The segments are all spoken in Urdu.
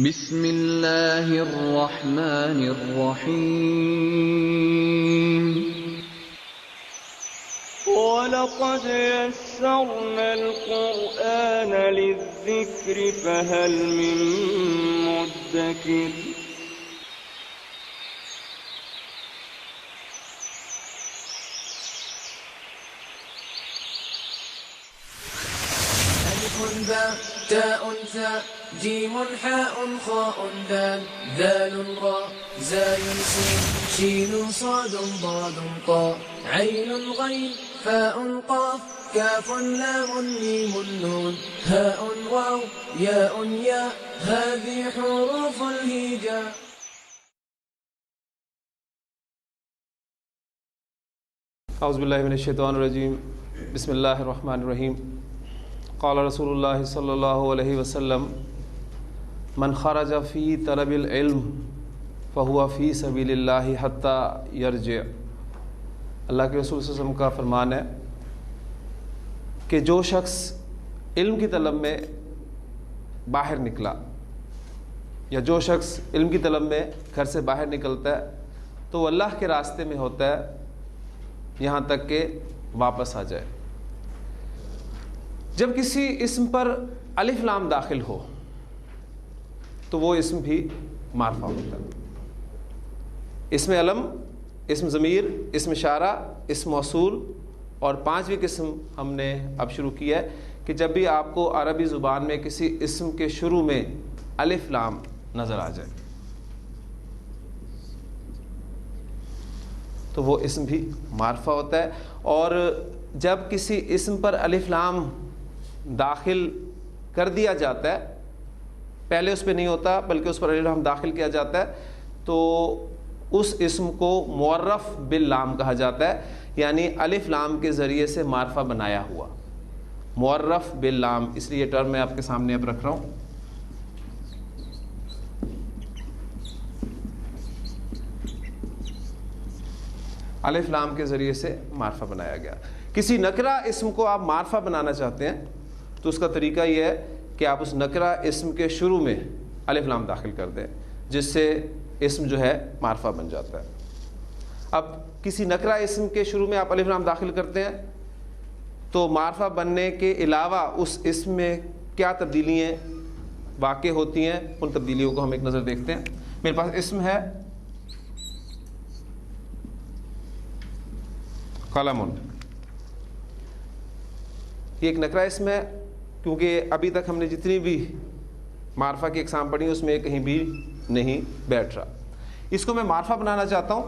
بسم اللہ الرحمن الرحیم وَلَقَدْ يَسَّرْنَا الْقُرْآنَ لِلذِّكْرِ فَهَلْ مِن مُّدَّكِرٍ ألف باء تاء ثاء جيم حاء خاء دال ذال راء زاي سين شين صاد ضاد طاء عين غين فاء قاف كاف لام ميم نون هاء واو ياء ياء هذه حروف الهجاء. اعوذ باللہ من الشیطان الرجیم بسم اللہ الرحمن الرحیم. قال رسول اللہ صلی اللہ علیہ وسلم من خرج فی طلب العلم فہو فی سبیل اللہ حتی یرجع. اللہ کے رسول صلی اللہ علیہ وسلم کا فرمان ہے کہ جو شخص علم کی طلب میں باہر نکلا یا جو شخص علم کی طلب میں گھر سے باہر نکلتا ہے تو وہ اللہ کے راستے میں ہوتا ہے یہاں تک کہ واپس آ جائے. جب کسی اسم پر الف لام داخل ہو تو وہ اسم بھی معرفہ ہوتا ہے. اسم علم، اسم ضمیر، اسم اشارہ، اسم موصول اور پانچویں قسم ہم نے اب شروع کی ہے کہ جب بھی آپ کو عربی زبان میں کسی اسم کے شروع میں الف لام نظر آ جائے تو وہ اسم بھی معرفہ ہوتا ہے. اور جب کسی اسم پر الف لام داخل کر دیا جاتا ہے، پہلے اس پہ نہیں ہوتا بلکہ اس پر الف لام داخل کیا جاتا ہے، تو اس اسم کو معرف باللام کہا جاتا ہے، یعنی الف لام کے ذریعے سے معرفہ بنایا ہوا. معرف باللام، اس لیے یہ ٹرم میں آپ کے سامنے اب رکھ رہا ہوں. الف لام کے ذریعے سے معرفہ بنایا گیا. کسی نکرہ اسم کو آپ معرفہ بنانا چاہتے ہیں تو اس کا طریقہ یہ ہے کہ آپ اس نکرہ اسم کے شروع میں الف لام داخل کر دیں، جس سے اسم جو ہے معرفہ بن جاتا ہے. اب کسی نکرہ اسم کے شروع میں آپ الف لام داخل کرتے ہیں تو معرفہ بننے کے علاوہ اس اسم میں کیا تبدیلیاں واقع ہوتی ہیں، ان تبدیلیوں کو ہم ایک نظر دیکھتے ہیں. میرے پاس اسم ہے قلم. یہ ایک نکرہ اسم ہے کیونکہ ابھی تک ہم نے جتنی بھی معرفہ کی اقسام پڑھی اس میں کہیں بھی نہیں بیٹھ رہا. اس کو میں معرفہ بنانا چاہتا ہوں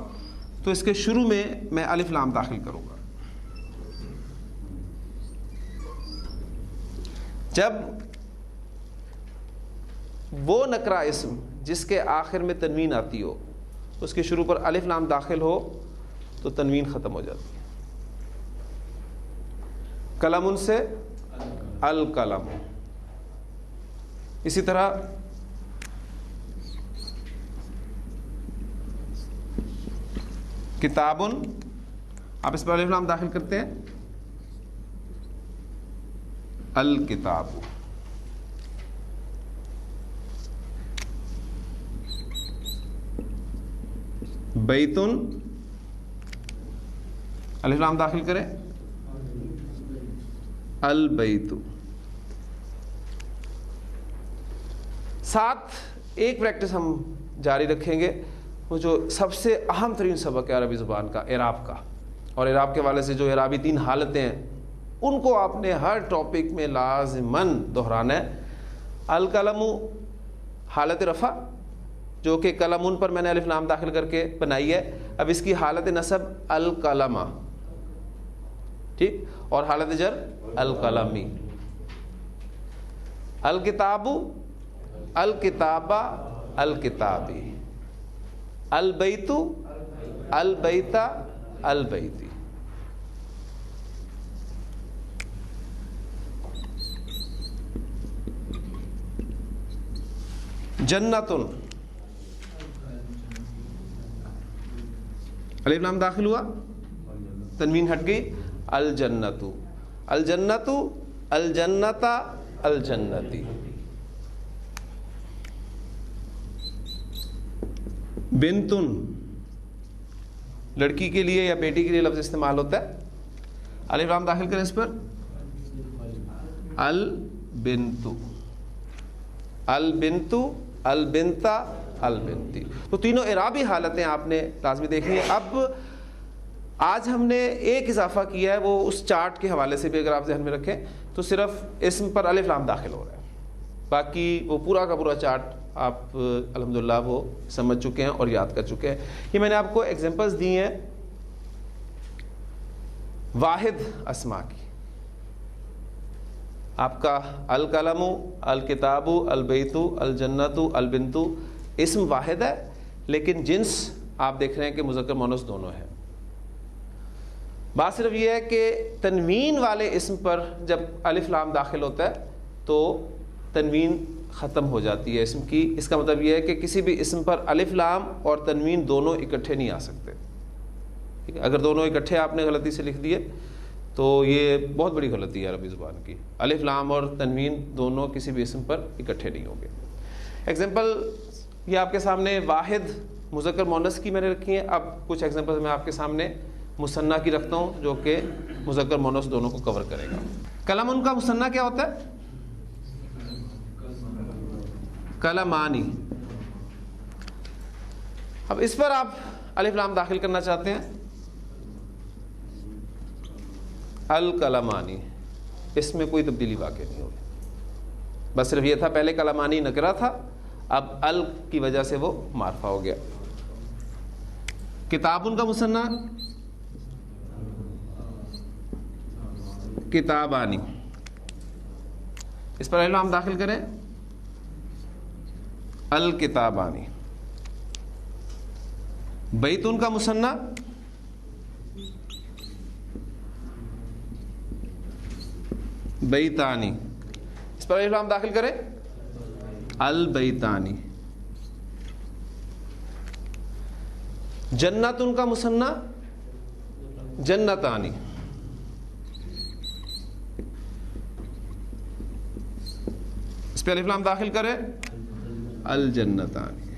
تو اس کے شروع میں میں الف لام داخل کروں گا. جب وہ نکرہ اسم جس کے آخر میں تنوین آتی ہو اس کے شروع پر الف لام داخل ہو تو تنوین ختم ہو جاتی ہے. قلم سے القلم. اسی طرح کتاب، آپ اس پر الف لام داخل کرتے ہیں الکتاب. بیتن، الف لام داخل کریں البیت. ساتھ ایک پریکٹس ہم جاری رکھیں گے، وہ جو سب سے اہم ترین سبق ہے عربی زبان کا، اعراب کا. اور اعراب کے والے سے جو اعرابی تین حالتیں ہیں ان کو آپ نے ہر ٹاپک میں لازماً دہرانا ہے. القلم حالت رفع جو کہ قلمون پر میں نے الف لام داخل کر کے بنائی ہے. اب اس کی حالت نصب القلمہ، ٹھیک، اور حالت جر القلمی. الکتاب الکتابہ الکتابی. البیت البیتا البیتی. جنتن، الف لام داخل ہوا، تنوین ہٹ گئی، الجنت الجنت الجنتا الجنتی. بنتن لڑکی کے لیے یا بیٹی کے لیے لفظ استعمال ہوتا ہے. الف لام داخل کریں اس پر. البنت، البنت، البنتا، البنتی. تو تینوں اعرابی حالتیں آپ نے لازمی دیکھنی ہے. اب آج ہم نے ایک اضافہ کیا ہے، وہ اس چارٹ کے حوالے سے بھی اگر آپ ذہن میں رکھیں تو صرف اسم پر الف لام داخل ہو رہا ہے، باقی وہ پورا کا پورا چارٹ آپ الحمدللہ وہ سمجھ چکے ہیں اور یاد کر چکے ہیں. یہ میں نے آپ کو ایگزامپلس دی ہیں واحد اسما کی. آپ کا القلم، الکتاب، البیت، الجنت، البنت اسم واحد ہے، لیکن جنس آپ دیکھ رہے ہیں کہ مذکر مؤنث دونوں ہیں. بات صرف یہ ہے کہ تنوین والے اسم پر جب الف لام داخل ہوتا ہے تو تنوین ختم ہو جاتی ہے اسم کی. اس کا مطلب یہ ہے کہ کسی بھی اسم پر الف لام اور تنوین دونوں اکٹھے نہیں آ سکتے. ٹھیک ہے، اگر دونوں اکٹھے آپ نے غلطی سے لکھ دیے تو یہ بہت بڑی غلطی ہے عربی زبان کی. الف لام اور تنوین دونوں کسی بھی اسم پر اکٹھے نہیں ہوں گے. ایگزامپل یہ آپ کے سامنے واحد مذکر مؤنث کی میں نے رکھی ہیں. اب کچھ ایگزامپل میں آپ کے سامنے مثنیٰ کی رکھتا ہوں جو کہ مذکر مؤنث دونوں کو کور کرے گا. کلم ان کا مثنیٰ کیا ہوتا ہے؟ کلمانی. اب اس پر آپ الف لام داخل کرنا چاہتے ہیں، الکلمانی. اس میں کوئی تبدیلی واقع نہیں ہوگی، بس صرف یہ تھا پہلے کلمانی نکرہ تھا، اب ال کی وجہ سے وہ معرفہ ہو گیا. کتاب ان کا مثنیٰ کتابانی. اس پر الف لام داخل کریں، الکتابانی. بیت ان کا مثنیٰ بیتانی. اس پر الف لام داخل کریں، البیتانی. جنت ان کا مثنیٰ جنتانی. اس پہ الف لام داخل کریں، الجنتانی.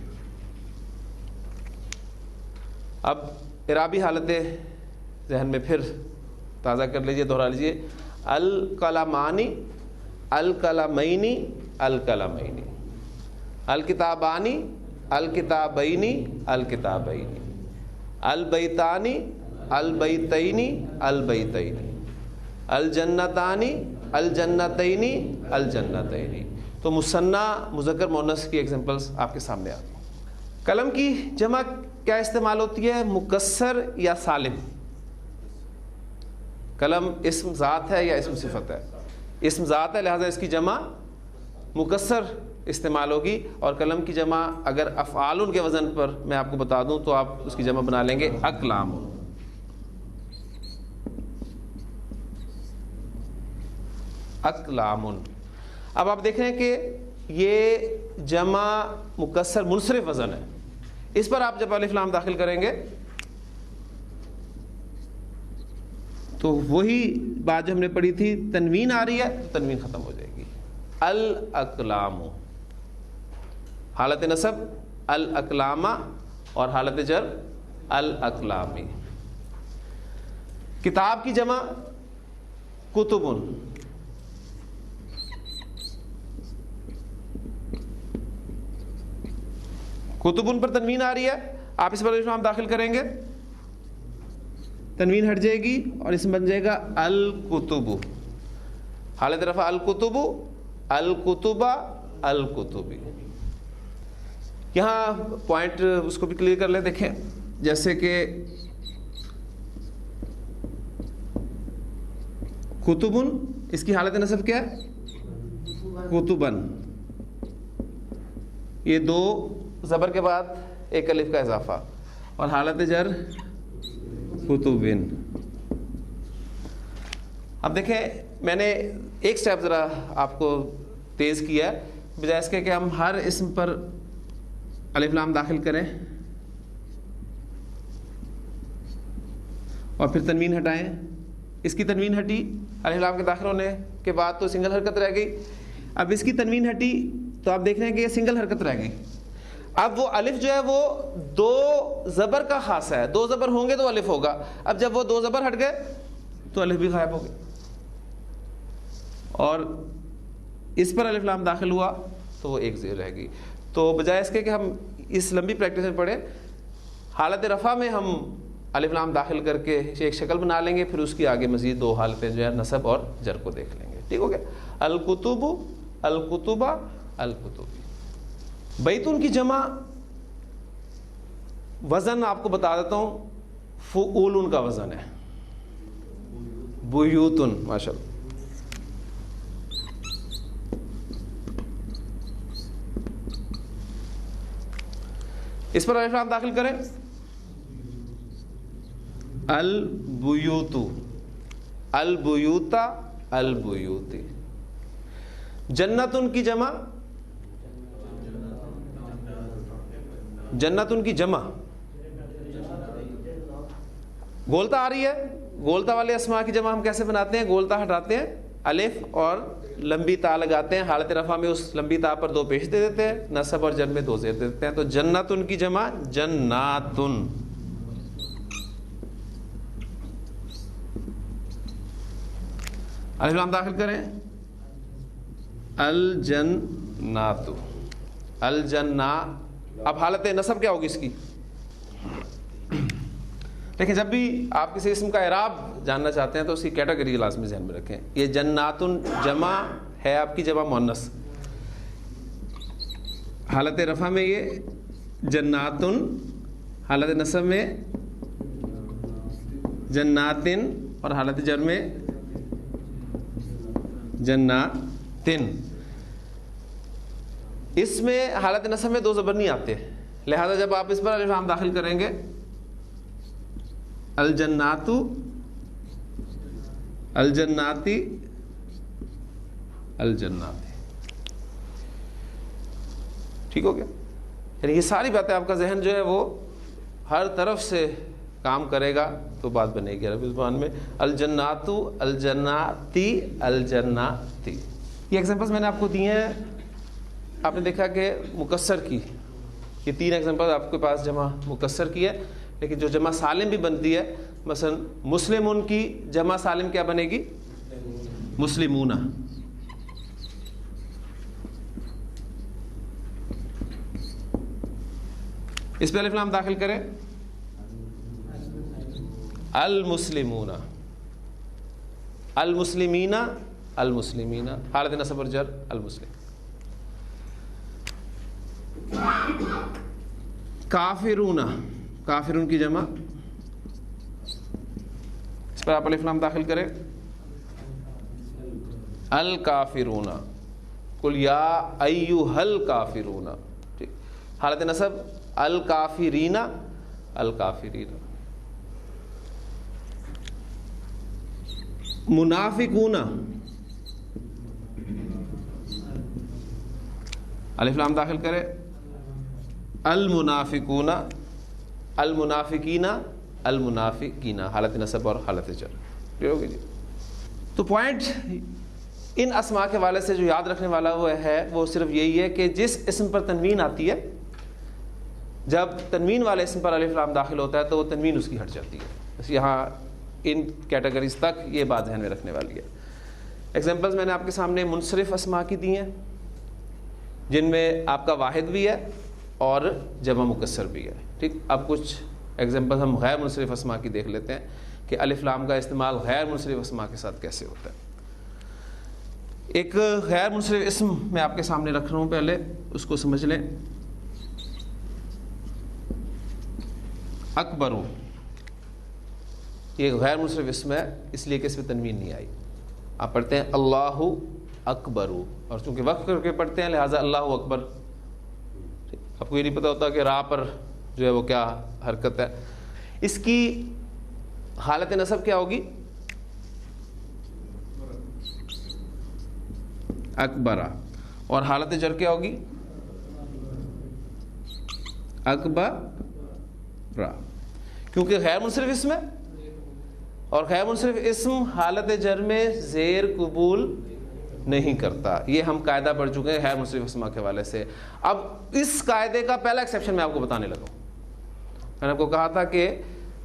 اب اعرابی حالتیں ذہن میں پھر تازہ کر لیجئے، دوہرا لیجئے. القلمانی، القلمینی، القلمینی. الکتابانی، الکتابینی، الکتابینی. البیتانی، البیتینی، البیتینی. الجنتانی، الجنتینی، الجنتینی. تو مثنیٰ مذکر مؤنث کی ایگزامپلس آپ کے سامنے آ گئی. قلم کی جمع کیا استعمال ہوتی ہے؟ مکسر یا سالم. قلم اسم ذات ہے یا اسم صفت ہے؟ اسم ذات ہے، لہذا اس کی جمع مکسر استعمال ہوگی. اور قلم کی جمع اگر افعال کے وزن پر میں آپ کو بتا دوں تو آپ اس کی جمع بنا لیں گے اقلام. اقلام. اب آپ دیکھ رہے ہیں کہ یہ جمع مکسر منصرف وزن ہے. اس پر آپ جب الف لام داخل کریں گے تو وہی بات جو ہم نے پڑھی تھی، تنوین آ رہی ہے تو تنوین ختم ہو جائے گی. الاقلام. حالت نصب الاقلامہ اور حالت جر الاقلامی. کتاب کی جمع کتبن. کتبن پر تنوین آ رہی ہے، آپ اس پر الف لام داخل کریں گے، تنوین ہٹ جائے گی اور اس میں بن جائے گا الکتب. حالت رفع الکتب، الکتبہ، الکتبی. یہاں پوائنٹ اس کو بھی کلیئر کر لیں. دیکھیں جیسے کہ کتبن، اس کی حالت نصب کیا ہے؟ کتبن. یہ دو زبر کے بعد ایک الف کا اضافہ، اور حالت جر کتبن. اب دیکھیں میں نے ایک سٹیپ ذرا آپ کو تیز کیا ہے، بجائے اس کے کہ ہم ہر اسم پر الف لام داخل کریں اور پھر تنوین ہٹائیں. اس کی تنوین ہٹی الف لام کے داخل ہونے کے بعد تو سنگل حرکت رہ گئی. اب اس کی تنوین ہٹی تو آپ دیکھ رہے ہیں کہ یہ سنگل حرکت رہ گئی. اب وہ الف جو ہے وہ دو زبر کا خاصہ ہے، دو زبر ہوں گے تو الف ہوگا، اب جب وہ دو زبر ہٹ گئے تو الف بھی غائب ہو گئے، اور اس پر الف لام داخل ہوا تو وہ ایک زیر رہ گئی. تو بجائے اس کے کہ ہم اس لمبی پریکٹس میں پڑھیں، حالت رفع میں ہم الف لام داخل کر کے ایک شکل بنا لیں گے، پھر اس کی آگے مزید دو حالتیں جو ہے نصب اور جر کو دیکھ لیں گے. ٹھیک ہو گیا؟ الکتب، الکتبہ، الکتبی. بیتون کی جمع وزن آپ کو بتا دیتا ہوں، فعولن کا وزن ہے، بیوتن. ماشاء اللہ. اس پر الف لام داخل کریں، البیوت، البیوتا، البیوتی. جنتن کی جمع، جنتن کی جمع گولتا آ رہی ہے. گولتا والے اسماء کی جمع ہم کیسے بناتے ہیں؟ گولتا ہٹاتے ہیں، الف اور لمبی تا لگاتے ہیں، حالت رفع میں اس لمبی تا پر دو پیش دے دیتے ہیں، نصب اور جر میں دو زیر دے دیتے ہیں. تو جنتن کی جمع جناتن. الف لام داخل کریں، الجنات، الجنہ. اب حالت نصب کیا ہوگی اس کی؟ لیکن جب بھی آپ کسی اسم کا اعراب جاننا چاہتے ہیں تو اس کی کیٹیگری لازمی ذہن میں رکھیں. یہ جناتن جمع ہے آپ کی جمع مؤنث، حالت رفع میں یہ جناتن، حالت نصب میں جناتن، اور حالت جر میں جناتن. اس میں حالت نصب میں دو زبر نہیں آتے، لہذا جب آپ اس پر الف لام داخل کریں گے، الجنات، الجناتی، الجناتی. ٹھیک ہو گیا؟ یعنی یہ ساری باتیں آپ کا ذہن جو ہے وہ ہر طرف سے کام کرے گا تو بات بنے گی عربی زبان میں. الجنات، الجناتی، الجناتی. یہ ایگزامپلس میں نے آپ کو دیے ہیں. آپ نے دیکھا کہ مکسر کی یہ تین ایگزامپل آپ کے پاس جمع مکسر کی ہے، لیکن جو جمع سالم بھی بنتی ہے، مثلا مسلمون کی جمع سالم کیا بنے گی؟ مسلمون. اس پہ الف لام داخل کریں، المسلمون، المسلمین، المسلمین، حالت نصب اور جر المسلم. کافرون، کافرون کی جمع، اس پر آپ الف لام داخل کریں، الکافرون. قل یا ایھا الکافرون. ٹھیک. حالت نصب الکافرین، الکافرین. منافقون، الف لام داخل کرے، المنافقون، المنافقین، المنافقین، حالت نصب اور حالت جر. ٹھیک ہوگی جی. تو پوائنٹ ان اسماء کے والے سے جو یاد رکھنے والا وہ ہے وہ صرف یہی ہے کہ جس اسم پر تنوین آتی ہے، جب تنوین والے اسم پر الف لام داخل ہوتا ہے تو وہ تنوین اس کی ہٹ جاتی ہے. بس یہاں ان کیٹیگریز تک یہ بات ذہن میں رکھنے والی ہے. ایگزامپلز میں نے آپ کے سامنے منصرف اسماء کی دی ہیں، جن میں آپ کا واحد بھی ہے اور جمع مکسر بھی ہے. ٹھیک. اب کچھ ایگزامپل ہم غیر منصرف اسماء کی دیکھ لیتے ہیں کہ الف لام کا استعمال غیر منصرف اسماء کے ساتھ کیسے ہوتا ہے. ایک غیر منصرف اسم میں آپ کے سامنے رکھ رہا ہوں، پہلے اس کو سمجھ لیں. اکبرو، یہ غیر منصرف اسم ہے، اس لیے کہ اس میں تنوین نہیں آئی. آپ پڑھتے ہیں اللہ اکبرو، اور چونکہ وقف کر کے پڑھتے ہیں لہٰذا اللہ اکبر. آپ کو یہ نہیں پتہ ہوتا کہ راہ پر جو ہے وہ کیا حرکت ہے. اس کی حالت نصب کیا ہوگی؟ اکبرا. اور حالت جر کیا ہوگی؟ اکبرا. کیونکہ غیر منصرف اسم ہے، اور غیر منصرف اسم حالت جر میں زیر قبول نہیں کرتا. یہ ہم قاعدہ پڑھ چکے ہیں غیر منصرف اسما کے حوالے سے. اب اس قاعدے کا پہلا ایکسیپشن میں آپ کو بتانے لگا. میں نے آپ کو کہا تھا کہ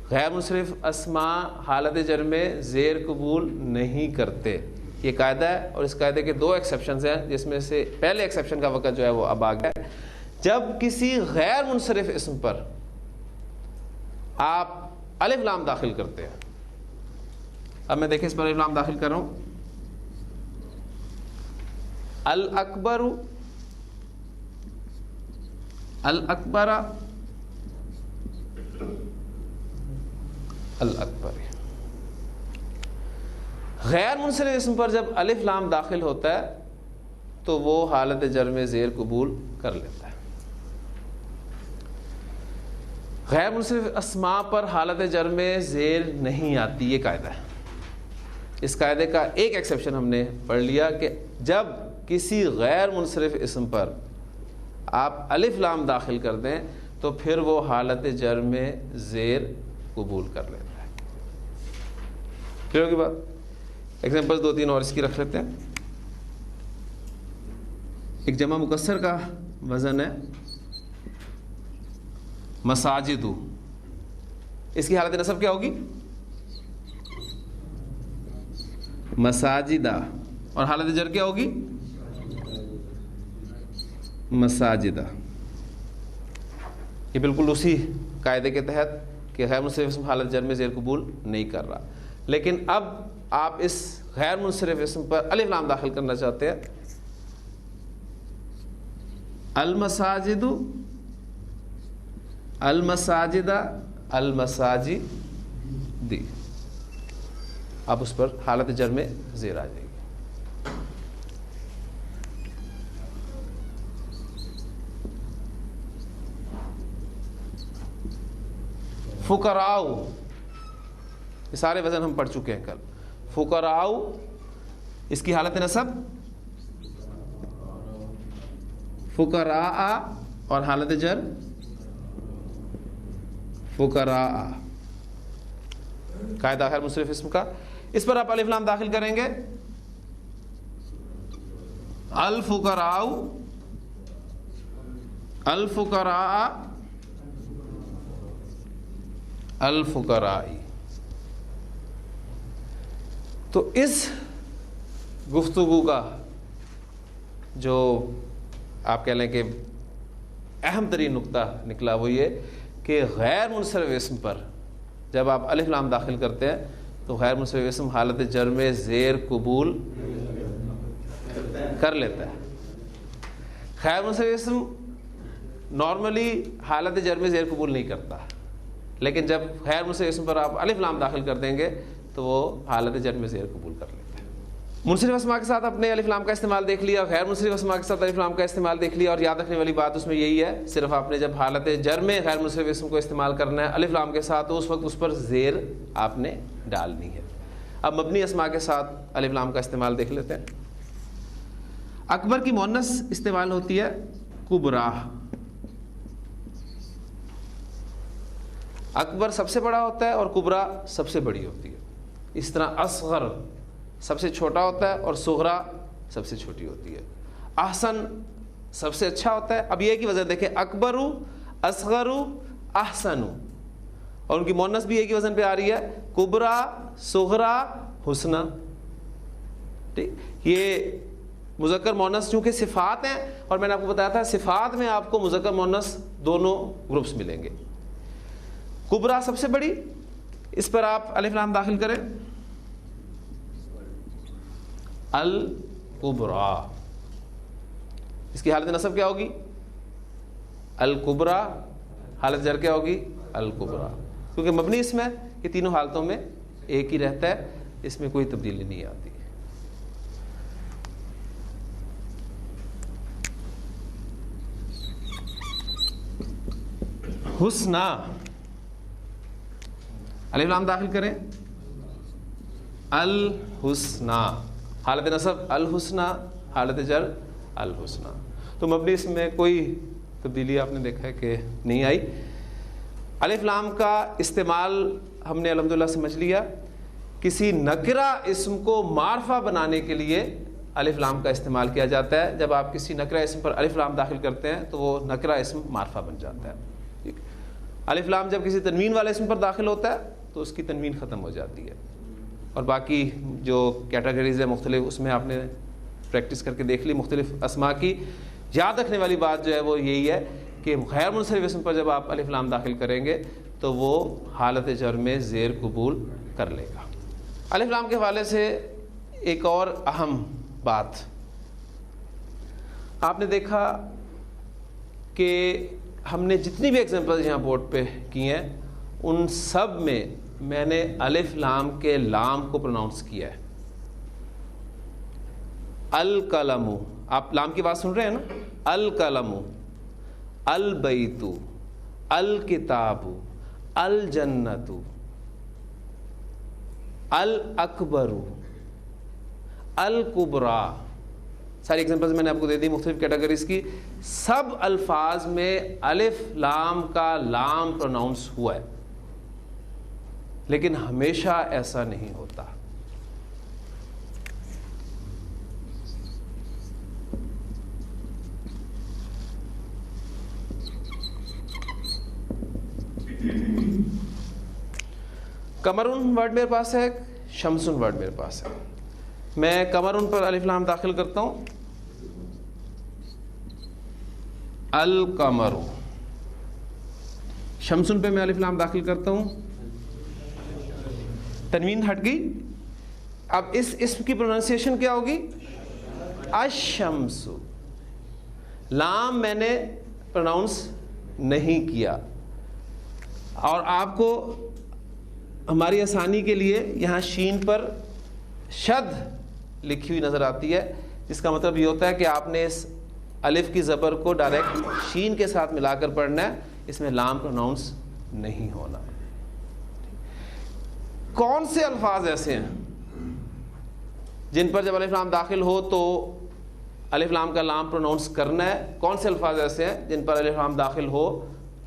غیر منصرف اسما حالت جر میں زیر قبول نہیں کرتے. یہ قاعدہ ہے اور اس قاعدے کے 2 ایکسیپشنز ہیں, جس میں سے پہلے ایکسیپشن کا وقت جو ہے وہ اب آ گیا ہے. جب کسی غیر منصرف اسم پر آپ الف لام داخل کرتے ہیں. اب میں دیکھیں اس پر الف لام داخل کر رہا ہوں. الاکبر, الاکبر, الاکبر. غیر منصرف اسم پر جب الف لام داخل ہوتا ہے تو وہ حالت جر میں زیر قبول کر لیتا ہے. غیر منصرف اسما پر حالت جر میں زیر نہیں آتی. یہ قاعدہ ہے. اس قاعدے کا ایک ایکسیپشن ہم نے پڑھ لیا کہ جب کسی غیر منصرف اسم پر آپ الف لام داخل کر دیں تو پھر وہ حالت جر میں زیر قبول کر لیتا ہے. کلیئر ہوگی بات؟ ایگزامپل 2-3 اور اس کی رکھ لیتے ہیں. ایک جمع مکسر کا وزن ہے مساجدو. اس کی حالت نصب کیا ہوگی؟ مساجدہ. اور حالت جر کیا ہوگی؟ مساجدہ. یہ بالکل اسی قاعدے کے تحت کہ غیر منصرف اسم حالت جر میں زیر قبول نہیں کر رہا. لیکن اب آپ اس غیر منصرف اسم پر الف لام داخل کرنا چاہتے ہیں. المساجد, المساجدہ, المساجد. اب اس پر حالت جر میں زیر آ جائے گی. فقراء, یہ سارے وزن ہم پڑھ چکے ہیں کل. فقراء, اس کی حالت نصب فقراء اور حالت جر فقراء. قاعدہ غیر منصرف اسم کا. اس پر آپ الف لام داخل کریں گے. الفقراء, الفقراء, الفقراء. تو اس گفتگو کا جو آپ کہہ لیں کہ اہم ترین نقطہ نکلا وہ یہ کہ غیر منصرف اسم پر جب آپ الف لام داخل کرتے ہیں تو غیر منصرف اسم حالت جر میں زیر قبول کر لیتا ہے. غیر منصرف اسم نارملی حالت جر میں زیر قبول نہیں کرتا, لیکن جب غیر منصرف اسم پر آپ الف لام داخل کر دیں گے تو وہ حالت جر میں زیر قبول کر لیتا ہے. منصرف اسما کے ساتھ اپنے الف لام کا استعمال دیکھ لیا, غیر منصرف اسما کے ساتھ الف لام کا استعمال دیکھ لیا. اور یاد رکھنے والی بات اس میں یہی ہے, صرف آپ نے جب حالت جر میں غیر منصرف اسم کو استعمال کرنا ہے الف لام کے ساتھ تو اس وقت اس پر زیر آپ نے ڈالنی ہے. اب مبنی اسما کے ساتھ الف لام کا استعمال دیکھ لیتے ہیں. اکبر کی مؤنث استعمال ہوتی ہے کبرا. اکبر سب سے بڑا ہوتا ہے اور کبرا سب سے بڑی ہوتی ہے. اس طرح اصغر سب سے چھوٹا ہوتا ہے اور صغرا سب سے چھوٹی ہوتی ہے. احسن سب سے اچھا ہوتا ہے. اب یہ کی وزن دیکھیں, اکبر, اصغر, احسن, اور ان کی مؤنث بھی ایک ہی وزن پہ آ رہی ہے, کبرا, صغرا, حسنا. ٹھیک, یہ مذکر مؤنث چونکہ صفات ہیں اور میں نے آپ کو بتایا تھا صفات میں آپ کو مذکر مؤنث دونوں گروپس ملیں گے. کبرا سب سے بڑی, اس پر آپ الف لام داخل کریں. الکبرا, اس کی حالت نصب کیا ہوگی؟ الکبرا. حالت جر کیا ہوگی؟ الکبرا. کیونکہ مبنی اس میں یہ تینوں حالتوں میں ایک ہی رہتا ہے, اس میں کوئی تبدیلی نہیں آتی. حسنا, الف لام داخل کریں. الحسنا. حالت نصب الحسنا, حالت جر الحسنا. تو مبنی اس میں کوئی تبدیلی آپ نے دیکھا ہے کہ نہیں آئی. الف لام کا استعمال ہم نے الحمدللہ سمجھ لیا. کسی نکرہ اسم کو معرفہ بنانے کے لیے الف لام کا استعمال کیا جاتا ہے. جب آپ کسی نکرہ اسم پر الف لام داخل کرتے ہیں تو وہ نکرہ اسم معرفہ بن جاتا ہے. ٹھیک. الف لام جب کسی تنوین والے اسم پر داخل ہوتا ہے تو اس کی تنوین ختم ہو جاتی ہے. اور باقی جو کیٹیگریز ہیں مختلف, اس میں آپ نے پریکٹس کر کے دیکھ لی مختلف اسما کی. یاد رکھنے والی بات جو ہے وہ یہی ہے کہ غیر منصرف اسم پر جب آپ الف لام داخل کریں گے تو وہ حالت جر میں زیر قبول کر لے گا. الف لام کے حوالے سے ایک اور اہم بات, آپ نے دیکھا کہ ہم نے جتنی بھی ایگزامپل یہاں بورڈ پہ کی ہیں ان سب میں نے الف لام کے لام کو پروناؤنس کیا ہے. القلم, آپ لام کی بات سن رہے ہیں نا, القلم, البیت, الکتاب, الجنت, الاکبر, الکبریٰ, ساری ایگزامپلز میں نے آپ کو دے دی مختلف کیٹیگریز کی. سب الفاظ میں الف لام کا لام پروناؤنس ہوا ہے, لیکن ہمیشہ ایسا نہیں ہوتا. کمرون ورڈ میرے پاس ہے, شمسن ورڈ میرے پاس ہے. میں کمرون پر الف لام داخل کرتا ہوں, القمر. شمسن پہ میں الف لام داخل کرتا ہوں, تنوین ہٹ گئی. اب اس اسم کی پروننسیشن کیا ہوگی؟ الشمس. لام میں نے پروناؤنس نہیں کیا, اور آپ کو ہماری آسانی کے لیے یہاں شین پر شد لکھی ہوئی نظر آتی ہے, جس کا مطلب یہ ہوتا ہے کہ آپ نے اس الف کی زبر کو ڈائریکٹ شین کے ساتھ ملا کر پڑھنا ہے, اس میں لام پروناؤنس نہیں ہونا. کون سے الفاظ ایسے ہیں جن پر جب الف لام داخل ہو تو الف لام کا لام پروناؤنس کرنا ہے؟ کون سے الفاظ ایسے ہیں جن پر الف لام داخل ہو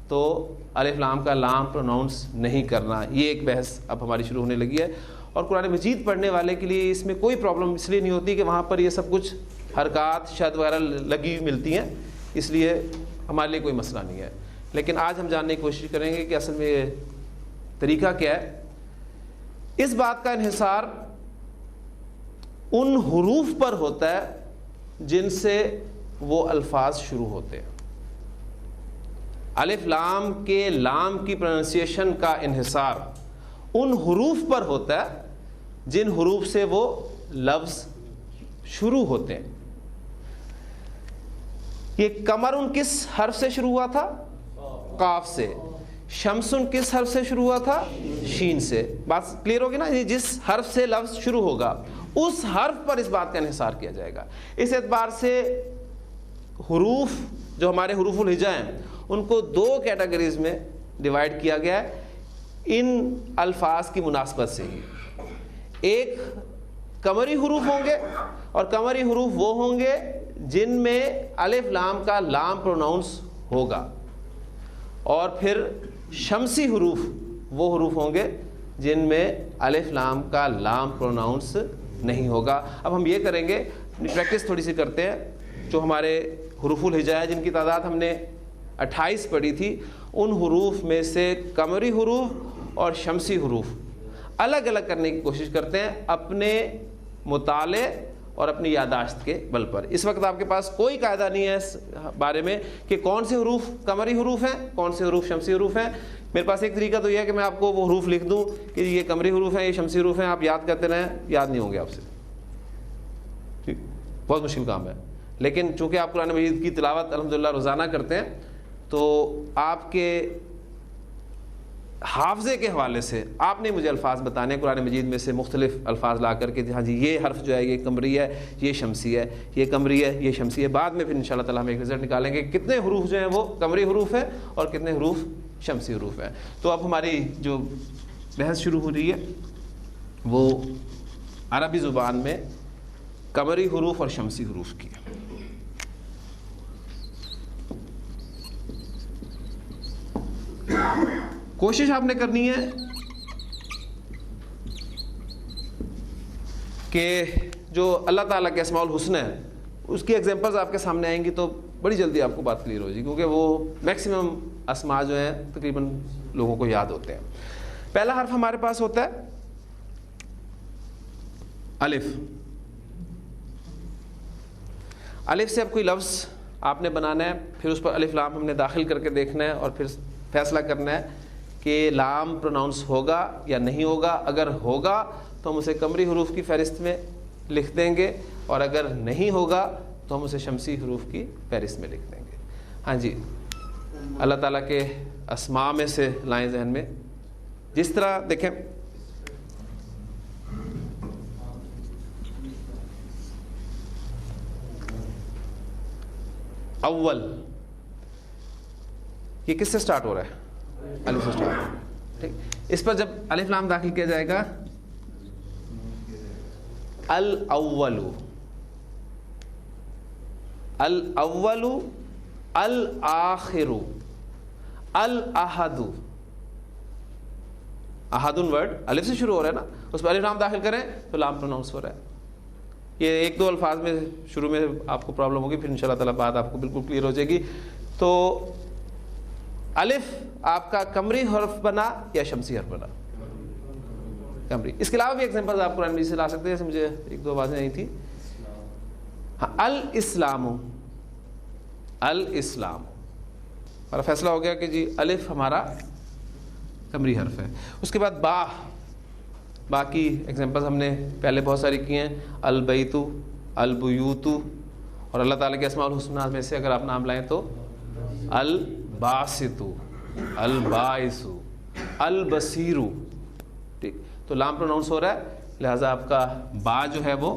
تو الف لام کا لام پروناؤنس نہیں کرنا؟ یہ ایک بحث اب ہماری شروع ہونے لگی ہے. اور قرآن مجید پڑھنے والے کے لیے اس میں کوئی پرابلم اس لیے نہیں ہوتی کہ وہاں پر یہ سب کچھ حرکات شد وغیرہ لگی ہوئی ملتی ہیں, اس لیے ہمارے لیے کوئی مسئلہ نہیں ہے. لیکن آج ہم جاننے کی کوشش کریں گے کہ اصل میں یہ طریقہ کیا ہے. اس بات کا انحصار ان حروف پر ہوتا ہے جن سے وہ الفاظ شروع ہوتے ہیں. الف لام کے لام کی پروننسیشن کا انحصار ان حروف پر ہوتا ہے جن حروف سے وہ لفظ شروع ہوتے ہیں. یہ کمرن کس حرف سے شروع ہوا تھا؟ قاف سے. شمسن کس حرف سے شروع ہوا تھا؟ شین سے. بات کلیئر ہوگی نا؟ جس حرف سے لفظ شروع ہوگا اس حرف پر اس بات کا انحصار کیا جائے گا. اس اعتبار سے حروف جو ہمارے حروف الہجا ہیں ان کو دو کیٹیگریز میں ڈیوائڈ کیا گیا ہے ان الفاظ کی مناسبت سے ہی. ایک قمری حروف ہوں گے, اور قمری حروف وہ ہوں گے جن میں الف لام کا لام پروناؤنس ہوگا, اور پھر شمسی حروف وہ حروف ہوں گے جن میں الف لام کا لام پروناؤنس نہیں ہوگا. اب ہم یہ کریں گے, پریکٹس تھوڑی سی کرتے ہیں. جو ہمارے حروف الہجا ہے جن کی تعداد ہم نے 28 پڑھی تھی, ان حروف میں سے قمری حروف اور شمسی حروف الگ الگ کرنے کی کوشش کرتے ہیں اپنے مطالعے اور اپنی یادداشت کے بل پر. اس وقت آپ کے پاس کوئی قاعدہ نہیں ہے اس بارے میں کہ کون سے حروف قمری حروف ہیں, کون سے حروف شمسی حروف ہیں. میرے پاس ایک طریقہ تو یہ ہے کہ میں آپ کو وہ حروف لکھ دوں کہ یہ قمری حروف ہیں, یہ شمسی حروف ہیں, آپ یاد کرتے رہیں, یاد نہیں ہوں گے آپ سے. ٹھیک, بہت مشکل کام ہے. لیکن چونکہ آپ قرآن مجید کی تلاوت الحمدللہ روزانہ کرتے ہیں تو آپ کے حافظے کے حوالے سے آپ نے مجھے الفاظ بتانے قرآن مجید میں سے مختلف الفاظ لا کر کے, ہاں جی یہ حرف جو ہے یہ قمری ہے, یہ شمسی ہے, یہ قمری ہے, یہ شمسی ہے. بعد میں پھر انشاءاللہ تعالیٰ ہم ایک رزلٹ نکالیں گے کتنے حروف جو ہیں وہ قمری حروف ہیں اور کتنے حروف شمسی حروف ہیں. تو اب ہماری جو بحث شروع ہو رہی ہے وہ عربی زبان میں قمری حروف اور شمسی حروف کی. کوشش آپ نے کرنی ہے کہ جو اللہ تعالیٰ کے اسماء الحسنى ہے اس کی ایگزامپلز آپ کے سامنے آئیں گی تو بڑی جلدی آپ کو بات کلیئر ہو جائے گی، کیونکہ وہ میکسیمم اسماء جو ہیں تقریباً لوگوں کو یاد ہوتے ہیں۔ پہلا حرف ہمارے پاس ہوتا ہے الف۔ الف سے اب کوئی لفظ آپ نے بنانا ہے، پھر اس پر الف لام ہم نے داخل کر کے دیکھنا ہے اور پھر فیصلہ کرنا ہے کہ لام پروناؤنس ہوگا یا نہیں ہوگا۔ اگر ہوگا تو ہم اسے قمری حروف کی فہرست میں لکھ دیں گے، اور اگر نہیں ہوگا تو ہم اسے شمسی حروف کی فہرست میں لکھ دیں گے۔ ہاں جی، اللہ تعالیٰ کے اسماء میں سے لائیں ذہن میں، جس طرح دیکھیں اول، یہ کس سے سٹارٹ ہو رہا ہے؟ الف سے سٹارٹ ہو رہا ہے، ٹھیک۔ اس پر جب الف لام داخل کیا جائے گا، الاول، الاول، الاخر، الاحد، احدن ورڈ الف سے شروع ہو رہا ہے نا، اس پر الف لام داخل کریں تو لام پروناؤنس ہو رہا ہے۔ یہ ایک دو الفاظ میں شروع میں آپ کو پرابلم ہوگی، پھر انشاءاللہ تعالیٰ بات آپ کو بالکل کلیئر ہو جائے گی۔ تو الف آپ کا قمری حرف بنا یا شمسی حرف بنا؟ قمری۔ اس کے علاوہ بھی ایگزامپل آپ قرآن مجید سے لا سکتے ہیں، جیسے مجھے ایک دو باتیں آئی تھی۔ ہاں، الاسلام، الاسلام، ہمارا فیصلہ ہو گیا کہ جی الف ہمارا قمری حرف ہے۔ اس کے بعد با، باقی ایگزامپلز ہم نے پہلے بہت ساری کی ہیں، البیت، البیوت، اور اللہ تعالیٰ کے اسماء الحسنى میں سے اگر آپ نام لائیں تو الباسط، الباعث، البصیر، ٹھیک۔ تو لام پروناؤنس ہو رہا ہے، لہٰذا آپ کا با جو ہے وہ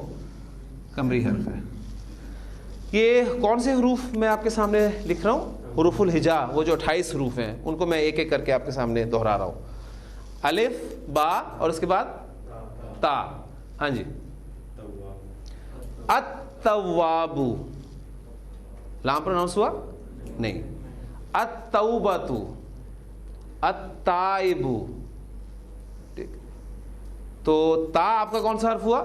قمری حرف ہے۔ یہ کون سے حروف میں آپ کے سامنے لکھ رہا ہوں؟ حروف الہجا، وہ جو 28 حروف ہیں ان کو میں ایک ایک کر کے آپ کے سامنے دہرا رہا ہوں۔ الف، با، اور اس کے بعد تا۔ ہاں جی، التواب، لام پروناؤنس ہوا نہیں۔ التوبۃ، التائب، ٹھیک۔ تو تا آپ کا کون سا حرف ہوا؟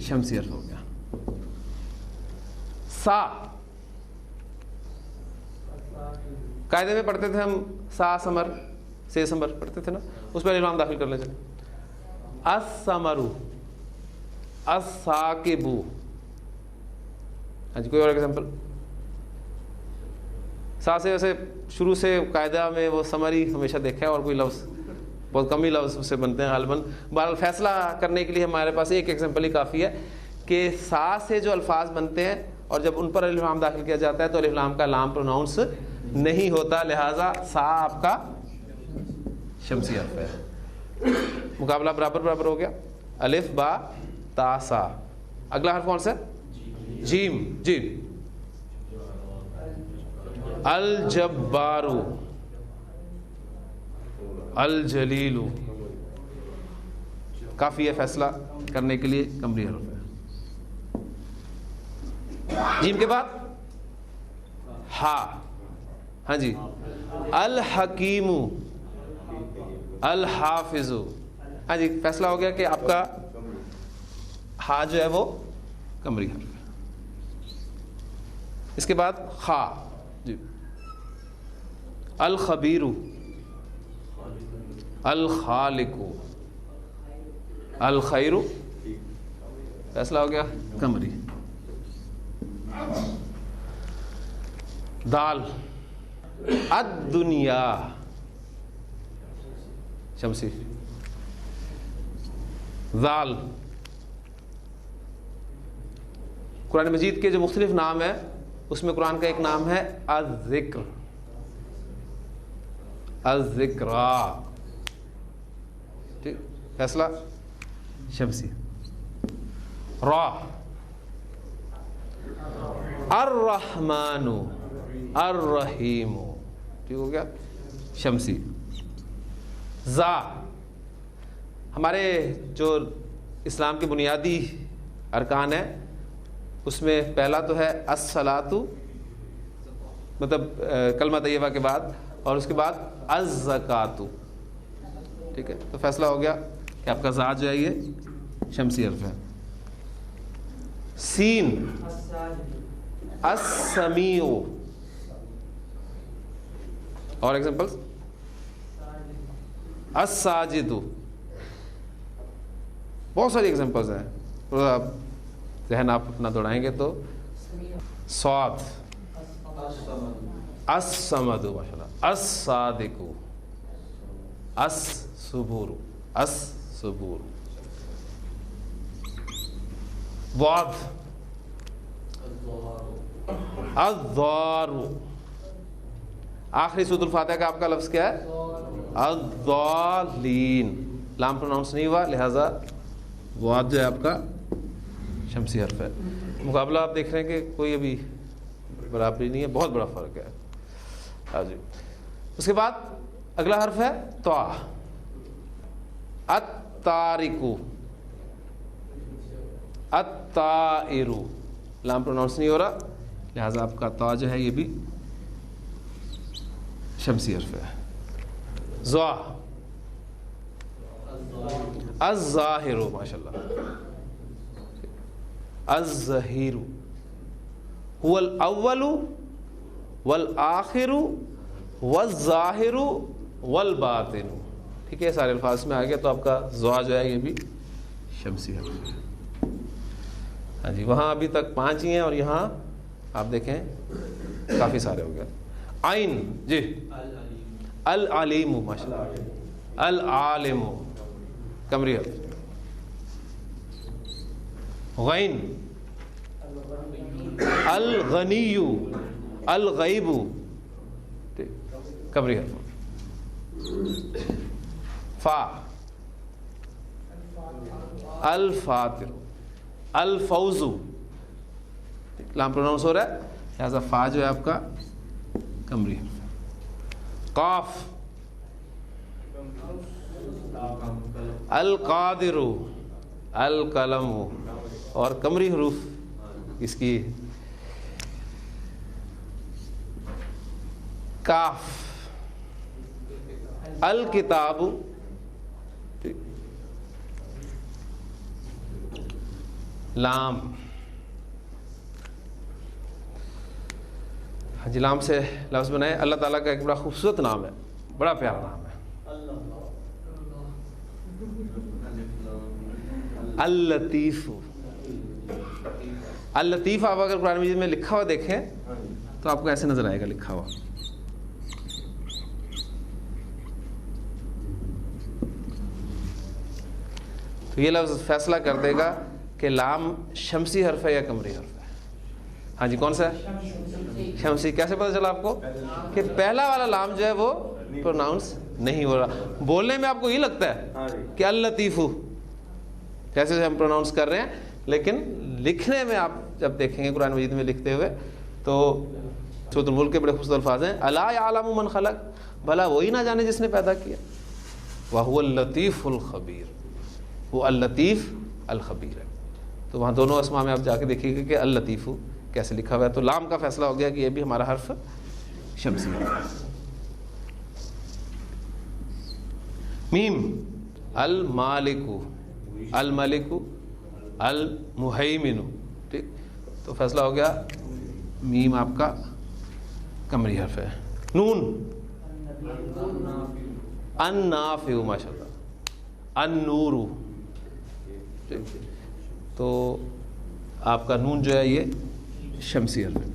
شمسی حرف ہو گیا۔ سا، قاعدے میں پڑھتے تھے ہم سا سمر، سے سمر پڑھتے تھے نا، اس میں نام داخل کر لیں چلیں۔ الثمر، الثاقب۔ ہاں جی، کوئی اور ایگزامپل؟ سا سے ویسے شروع سے قاعدہ میں وہ سمری ہمیشہ دیکھا ہے، اور کوئی لفظ بہت کم ہی لفظ سے بنتے ہیں غالباً۔ بہرحال فیصلہ کرنے کے لیے ہمارے پاس ایک ایگزامپل ہی کافی ہے کہ سا سے جو الفاظ بنتے ہیں اور جب ان پر الف لام داخل کیا جاتا ہے تو الف لام کا لام پروناؤنس نہیں ہوتا، لہٰذا سا آپ کا شمسی حرف ہے۔ مقابلہ برابر برابر ہو گیا، الف، با، تا، سا۔ اگلا حرف کون سا؟ جیم، جیم۔ الجبار، الجلیل، کافی ہے فیصلہ کرنے کے لیے، قمری حرف ہے۔ جیم کے بعد ہا، ہاں جی، الحکیم، الحافظ۔ ہاں جی، فیصلہ ہو گیا کہ آپ کا ہا جو ہے وہ قمری حرف ہے۔ اس کے بعد خا، جی، الخبیر، الخالق، الخیر، فیصلہ ہو گیا قمری۔ دال، الدنیا، شمسی۔ ذال، قرآن مجید کے جو مختلف نام ہیں اس میں قرآن کا ایک نام ہے الذکر، الذکرا، ٹھیک، فیصلہ شمسی۔ را، الرحمن، الرحیم، ٹھیک ہو گیا، شمسی۔ زا، ہمارے جو اسلام کے بنیادی ارکان ہیں اس میں پہلا تو ہے الصلاۃ، مطلب کلمہ طیبہ کے بعد، اور اس کے بعد الزکوٰۃ، ٹھیک ہے۔ تو فیصلہ ہو گیا کہ آپ کا زا جو ہے یہ شمسی حرف ہے۔ سین السمیع. اور ایگزامپلس الساجد. بہت ساری ایگزامپلز ہیں. آپ ذہن آپ اپنا دوڑائیں گے تو صاد الصمد ماشاءاللہ الصادق الصبور الصبور. ضاد الضار. آخری سورۃ الفاتحہ کا آپ کا لفظ کیا ہے؟ الضالین. لام پروناؤنس نہیں ہوا لہذا ضاد جو ہے آپ کا شمسی حرف ہے. مقابلہ آپ دیکھ رہے ہیں کہ کوئی ابھی برابری نہیں ہے, بہت بڑا فرق ہے. ہاں جی. اس کے بعد اگلا حرف ہے طا. الطارق الطائر. لام پروناؤنس نہیں ہو رہا لہذا آپ کا طا جو ہے یہ بھی شمسی حرف ہے. ظا الظاہر ماشاءاللہ الظہیر. هو الاول والآخر والظاہر والباطن. ٹھیک ہے, سارے الفاظ میں آ گیا تو آپ کا ظا جو ہے یہ بھی شمسی حرف ہے. ہاں جی, وہاں ابھی تک 5 ہی ہیں اور یہاں آپ دیکھیں کافی سارے ہو گئے. عین جی العلیم ماشاءاللہ العالم قمری حرف. غین الغنی الغیب قمری حرف. فا الفاتر الفوز. لام پروناؤنس ہو رہا ہے لہذا فا جو ہے آپ کا قمری حرف. قاف القادر القلم. اور قمری حروف اس کی کاف الکتاب. لام. ہاں جی, لام سے لفظ بنائے. اللہ تعالیٰ کا ایک بڑا خوبصورت نام ہے, بڑا پیارا نام ہے اللطیف. اللطیف آپ اگر قرآن مجید میں لکھا ہوا دیکھیں تو آپ کو ایسے نظر آئے گا لکھا ہوا. تو یہ لفظ فیصلہ کر دے گا کہ لام شمسی حرف ہے یا قمری حرف ہے. ہاں جی, کون سا ہے؟ شمسی. کیسے پتہ چلا آپ کو کہ پہلا والا لام جو ہے وہ پروناؤنس نہیں ہو رہا؟ بولنے میں آپ کو یہ لگتا ہے کہ اللطیف جیسے ہم پروناؤنس کر رہے ہیں, لیکن لکھنے میں آپ جب دیکھیں گے قرآن مجید میں لکھتے ہوئے تو سورۃ الملک کے بڑے خوبصورت الفاظ ہیں. الا یعلم من خلق, بھلا وہی نہ جانے جس نے پیدا کیا. وہو اللطیف الخبیر, وہ اللطیف الخبیر ہے. تو وہاں دونوں اسماء میں آپ جا کے دیکھیے گا کہ اللطیف کیسے لکھا ہوا ہے. تو لام کا فیصلہ ہو گیا کہ یہ بھی ہمارا حرف شمسی ہے. میم المالک الملک المہیمن. ٹھیک, تو فیصلہ ہو گیا میم آپ کا قمری حرف ہے. نون النافع ماشاءاللہ النور. تو آپ کا نون جو ہے یہ شمسی حرف ہے.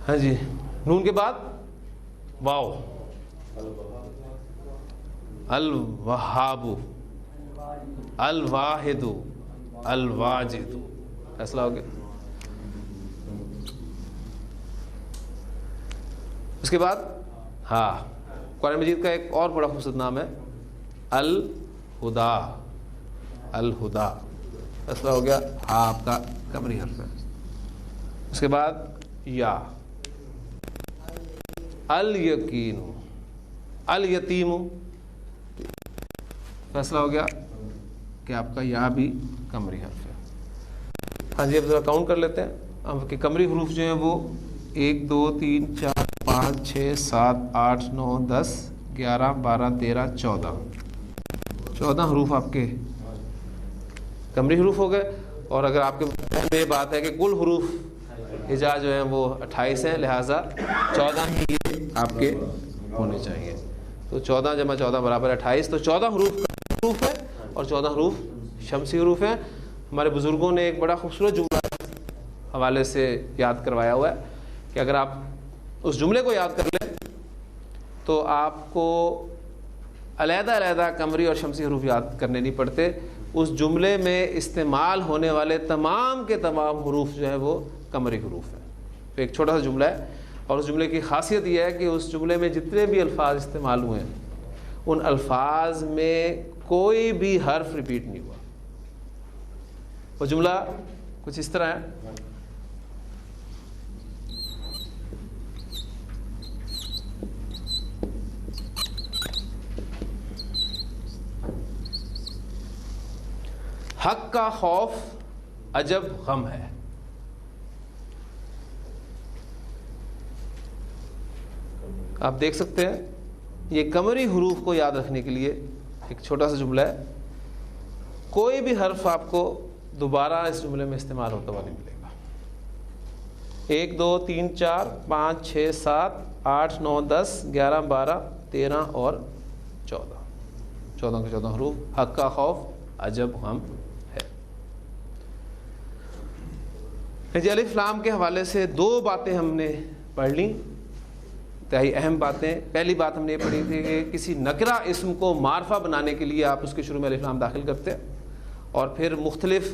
ہاں جی, نون کے بعد واو الوہاب الواحد الواجد. فیصلہ ہو گیا. اس کے بعد ہاں, قرآن مجید کا ایک اور بڑا خوبصورت نام ہے الہدا الہدا. فیصلہ ہو گیا ہاں آپ کا قمری حرف ہے. اس کے بعد یا الیقین الیتیم. فیصلہ ہو گیا کہ آپ کا یا بھی قمری حرف ہے. ہاں جی, اب ذرا کاؤنٹ کر لیتے ہیں. ہم کے قمری حروف جو ہیں وہ 1 2 3 4 5 6 7 8 9 10 11 12 13 14 حروف آپ کے قمری حروف ہو گئے. اور اگر آپ کے ذہن میں یہ بات ہے کہ کل حروف ہجا جو ہیں وہ 28 ہیں، لہٰذا 14 ہی یہ آپ کے ہونے چاہیے. تو 14 جمع 14 برابر 28. تو 14 حروف ہے اور 14 حروف شمسی حروف ہیں. ہمارے بزرگوں نے ایک بڑا خوبصورت جملہ حوالے سے یاد کروایا ہوا ہے کہ اگر آپ اس جملے کو یاد کر لیں تو آپ کو علیحدہ علیحدہ قمری اور شمسی حروف یاد کرنے نہیں پڑتے. اس جملے میں استعمال ہونے والے تمام کے تمام حروف جو ہیں وہ قمری حروف ہیں. تو ایک چھوٹا سا جملہ ہے اور اس جملے کی خاصیت یہ ہے کہ اس جملے میں جتنے بھی الفاظ استعمال ہوئے ہیں ان الفاظ میں کوئی بھی حرف ریپیٹ نہیں ہوا. وہ جملہ کچھ اس طرح ہے: حق کا خوف عجب غم ہے. آپ دیکھ سکتے ہیں یہ قمری حروف کو یاد رکھنے کے لیے ایک چھوٹا سا جملہ ہے. کوئی بھی حرف آپ کو دوبارہ اس جملے میں استعمال ہوتا ہوا نہیں ملے گا. 1 2 3 4 5 6 7 8 9 10 11 12 13 اور 14 کے 14 حروف. حق کا خوف عجب غم ہے. جی الف لام کے حوالے سے 2 باتیں ہم نے پڑھ لیں، انتہائی اہم باتیں. پہلی بات ہم نے یہ پڑھی تھی کہ کسی نکرہ اسم کو معرفہ بنانے کے لیے آپ اس کے شروع میں الف لام داخل کرتے ہیں، اور پھر مختلف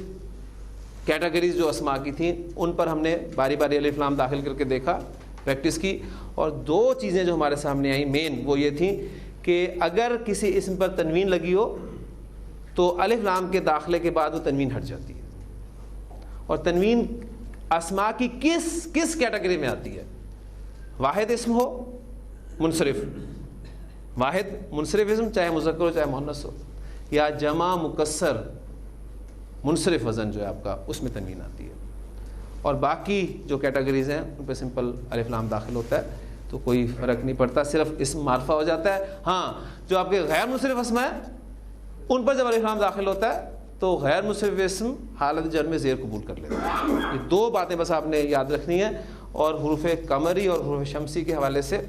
کیٹیگریز جو اسماء کی تھیں ان پر ہم نے باری باری الف لام داخل کر کے دیکھا، پریکٹس کی. اور 2 چیزیں جو ہمارے سامنے آئیں مین وہ یہ تھیں کہ اگر کسی اسم پر تنوین لگی ہو تو الف لام کے داخلے کے بعد وہ تنوین ہٹ جاتی ہے. اور تنوین اسماء کی کس کیٹیگری میں آتی ہے؟ واحد اسم ہو، منصرف، واحد منصرف اسم چاہے مذکر ہو چاہے مؤنث ہو، یا جمع مکسر منصرف وزن جو ہے آپ کا اس میں تنوین آتی ہے. اور باقی جو کیٹیگریز ہیں ان پہ سمپل الف لام داخل ہوتا ہے تو کوئی فرق نہیں پڑتا، صرف اسم معرفہ ہو جاتا ہے. ہاں جو آپ کے غیر منصرف اسم ہیں ان پر جب الف لام داخل ہوتا ہے تو غیر منصرف اسم حالت جر میں زیر قبول کر لیتا ہے. یہ 2 باتیں بس آپ نے یاد رکھنی ہے. اور حروف قمری اور حروف شمسی کے حوالے سے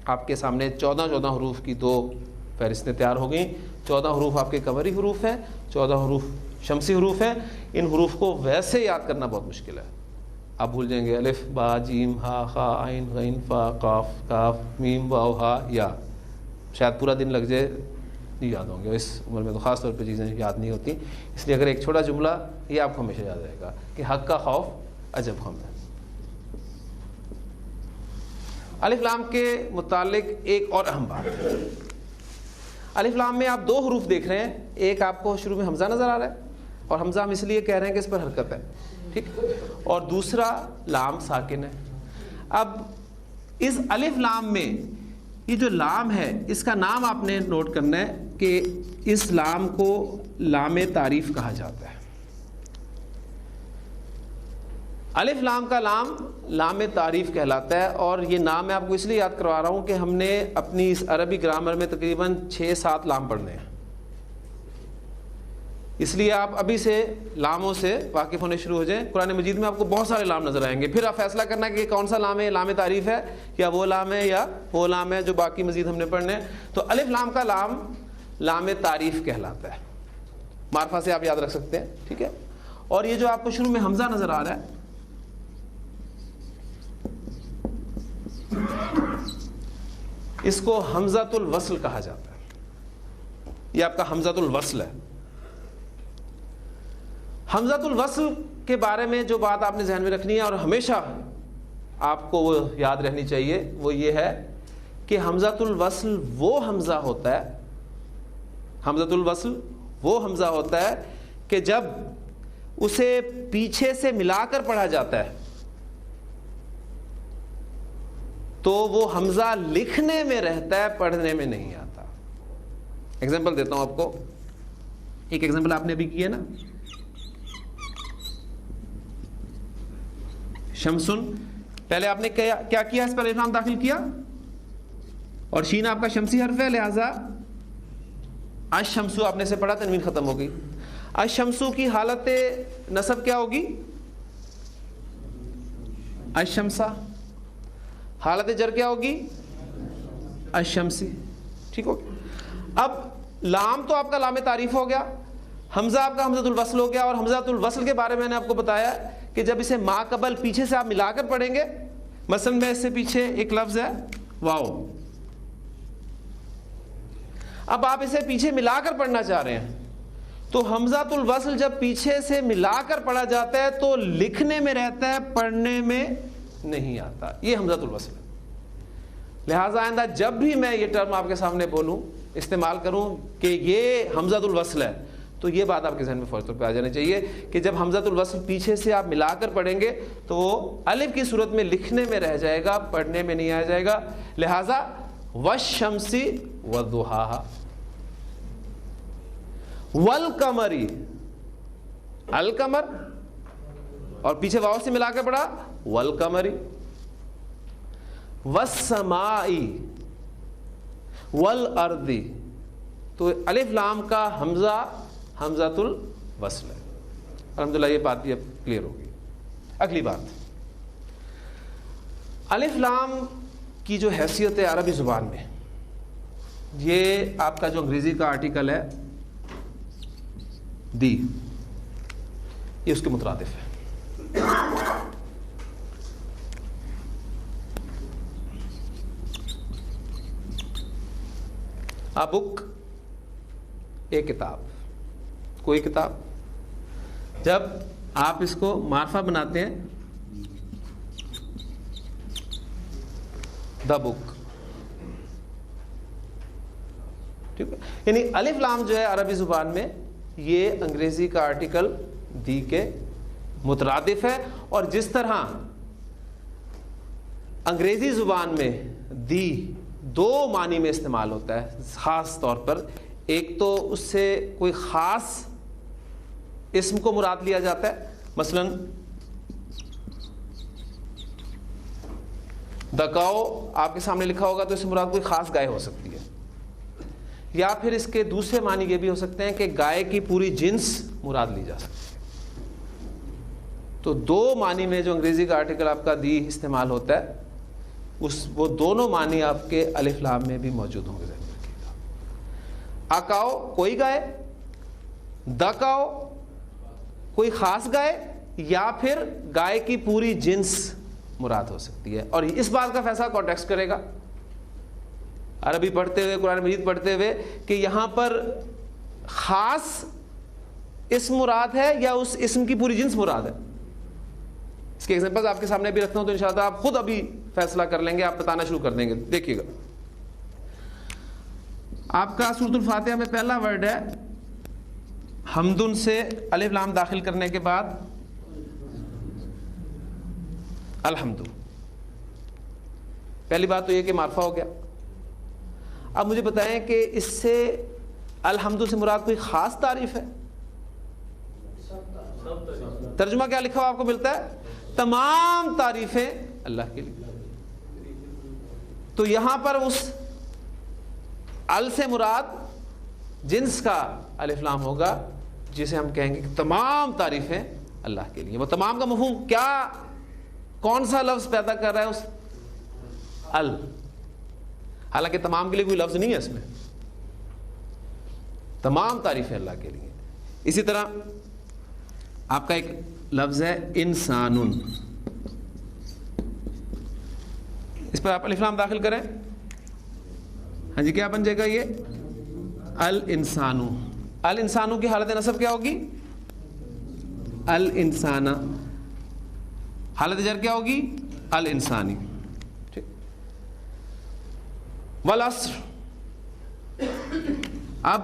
آپ کے سامنے 14 حروف کی 2 فہرستیں تیار ہو گئیں. 14 حروف آپ کے قمری حروف ہیں، 14 حروف شمسی حروف ہیں. ان حروف کو ویسے یاد کرنا بہت مشکل ہے. آپ بھول جائیں گے الف با جیم ہا خا عین غین فا قاف کاف میم واو ہا یا، شاید پورا دن لگ جائے نہیں یاد ہوں گے. اس عمر میں تو خاص طور پہ چیزیں یاد نہیں ہوتی. اس لیے اگر ایک چھوٹا جملہ یہ آپ کو ہمیشہ یاد رہے گا کہ حق کا خوف عجب غم ہے. الف لام کے متعلق ایک اور اہم بات ہے. الف لام میں آپ 2 حروف دیکھ رہے ہیں. ایک آپ کو شروع میں حمزہ نظر آ رہا ہے اور حمزہ ہم اس لیے کہہ رہے ہیں کہ اس پر حرکت ہے، ٹھیک، اور دوسرا لام ساکن ہے. اب اس الف لام میں یہ جو لام ہے اس کا نام آپ نے نوٹ کرنا ہے کہ اس لام کو لام تعریف کہا جاتا ہے. الف لام کا لام تعریف کہلاتا ہے. اور یہ نام میں آپ کو اس لیے یاد کروا رہا ہوں کہ ہم نے اپنی اس عربی گرامر میں تقریباً 6-7 لام پڑھنے ہیں. اس لیے آپ ابھی سے لاموں سے واقف ہونے شروع ہو جائیں. قرآن مجید میں آپ کو بہت سارے لام نظر آئیں گے. پھر آپ فیصلہ کرنا کہ کون سا لام ہے، لام تعریف ہے یا وہ لام ہے یا وہ لام ہے جو باقی مزید ہم نے پڑھنے ہیں. تو الف لام کا لام تعریف کہلاتا ہے. معرفہ سے آپ یاد رکھ سکتے ہیں، ٹھیک ہے. اور یہ جو آپ کو شروع میں حمزہ نظر آ رہا ہے اس کو حمزۃ الوصل کہا جاتا ہے. یہ آپ کا حمزۃ الوصل ہے. حمزۃ الوصل کے بارے میں جو بات آپ نے ذہن میں رکھنی ہے اور ہمیشہ آپ کو وہ یاد رہنی چاہیے وہ یہ ہے کہ حمزۃ الوصل وہ حمزہ ہوتا ہے، حمزۃ الوصل وہ حمزہ ہوتا ہے کہ جب اسے پیچھے سے ملا کر پڑھا جاتا ہے تو وہ حمزہ لکھنے میں رہتا ہے، پڑھنے میں نہیں آتا. ایگزامپل دیتا ہوں آپ کو. ایک ایگزامپل آپ نے ابھی کی ہے نا، شمسن. پہلے آپ نے کیا کیا؟ اس پر الف لام داخل کیا اور شین آپ کا شمسی حرف ہے، لہذا الشمسو آپ نے سے پڑھا، تنوین ختم ہو گئی. الشمسو کی حالت نصب کیا ہوگی؟ الشمسا. حالت جر کیا ہوگی؟ الشمسی. ٹھیک ہو گیا. اب لام تو آپ کا لام تعریف ہو گیا, حمزہ آپ کا حمزۃ الوصل ہو گیا, اور حمزۃ الوصل کے بارے میں نے آپ کو بتایا کہ جب اسے ما قبل پیچھے سے آپ ملا کر پڑھیں گے, مثلا میں اس سے پیچھے ایک لفظ ہے واو, اب آپ اسے پیچھے ملا کر پڑھنا چاہ رہے ہیں, تو حمزۃ الوصل جب پیچھے سے ملا کر پڑھا جاتا ہے تو لکھنے میں رہتا ہے, پڑھنے میں نہیں آتا. یہ حمزۃ الوصل ہے. لہٰذا آئندہ جب بھی میں یہ ٹرم آپ کے سامنے بولوں, استعمال کروں کہ یہ حمزۃ الوصل ہے, تو یہ بات آپ کے ذہن میں فوری طور پہ آ جانی چاہیے کہ جب حمزۃ الوصل پیچھے سے آپ ملا کر پڑھیں گے تو وہ الف کی صورت میں لکھنے میں رہ جائے گا, پڑھنے میں نہیں آ جائے گا. لہٰذا والشمس وضحاہا, والقمری, القمر اور پیچھے واو سے ملا کر پڑھا والقمری, والسمائی والارض. تو الف لام کا حمزہ حمزۃ الوصل ہے. الحمدللہ یہ بات بھی اب کلیئر ہوگی. اگلی بات, الف لام کی جو حیثیت ہے عربی زبان میں, یہ آپ کا جو انگریزی کا آرٹیکل ہے دی, یہ اس کے مترادف ہے. ا بک, ایک کتاب, کوئی کتاب. جب آپ اس کو معرفہ بناتے ہیں دا بک, ٹھیک ہے, یعنی الف لام جو ہے عربی زبان میں یہ انگریزی کا آرٹیکل دی کے مترادف ہے. اور جس طرح انگریزی زبان میں دی دو معنی میں استعمال ہوتا ہے خاص طور پر, ایک تو اس سے کوئی خاص اسم کو مراد لیا جاتا ہے, مثلا دا کاؤ آپ کے سامنے لکھا ہوگا تو اس سے مراد کوئی خاص گائے ہو سکتی ہے, یا پھر اس کے دوسرے معنی یہ بھی ہو سکتے ہیں کہ گائے کی پوری جنس مراد لی جا سکتی ہے. تو دو معنی میں جو انگریزی کا آرٹیکل آپ کا دی استعمال ہوتا ہے, وہ دونوں معنی آپ کے الف لام میں بھی موجود ہوں گے. ذہن میں رکھیے گا. اکاؤ کوئی گائے, دکاؤ کوئی خاص گائے, یا پھر گائے کی پوری جنس مراد ہو سکتی ہے. اور اس بات کا فیصلہ کانٹیکسٹ کرے گا عربی پڑھتے ہوئے, قرآن مجید پڑھتے ہوئے, کہ یہاں پر خاص اسم مراد ہے یا اس اسم کی پوری جنس مراد ہے. اس کے ایگزامپل آپ کے سامنے بھی رکھتا ہوں, تو انشاءاللہ آپ خود ابھی فیصلہ کر لیں گے, آپ بتانا شروع کر دیں گے. دیکھیے گا, آپ کا سورۃ الفاتحہ میں پہلا ورڈ ہے حمدن سے الف لام داخل کرنے کے بعد الحمد. پہلی بات تو یہ کہ معرفہ ہو گیا. اب مجھے بتائیں کہ اس سے الحمد سے مراد کوئی خاص تعریف ہے؟ ترجمہ کیا لکھا ہوا آپ کو ملتا ہے؟ تمام تعریفیں اللہ کے لیے. تو یہاں پر اس ال سے مراد جنس کا الف لام ہوگا, جسے ہم کہیں گے کہ تمام تعریفیں اللہ کے لیے. وہ تمام کا مفہوم کیا, کون سا لفظ پیدا کر رہا ہے اس ال, حالانکہ تمام کے لیے کوئی لفظ نہیں ہے اس میں, تمام تعریفیں اللہ کے لیے. اسی طرح آپ کا ایک لفظ ہے انسان, اس پر آپ الف لام داخل کریں, ہاں جی کیا بن جائے گا یہ الانسانو. الانسانو کی حالت نصب کیا ہوگی؟ الانسانہ. حالت جر کیا ہوگی؟ الانسانی. ٹھیک. والعصر, اب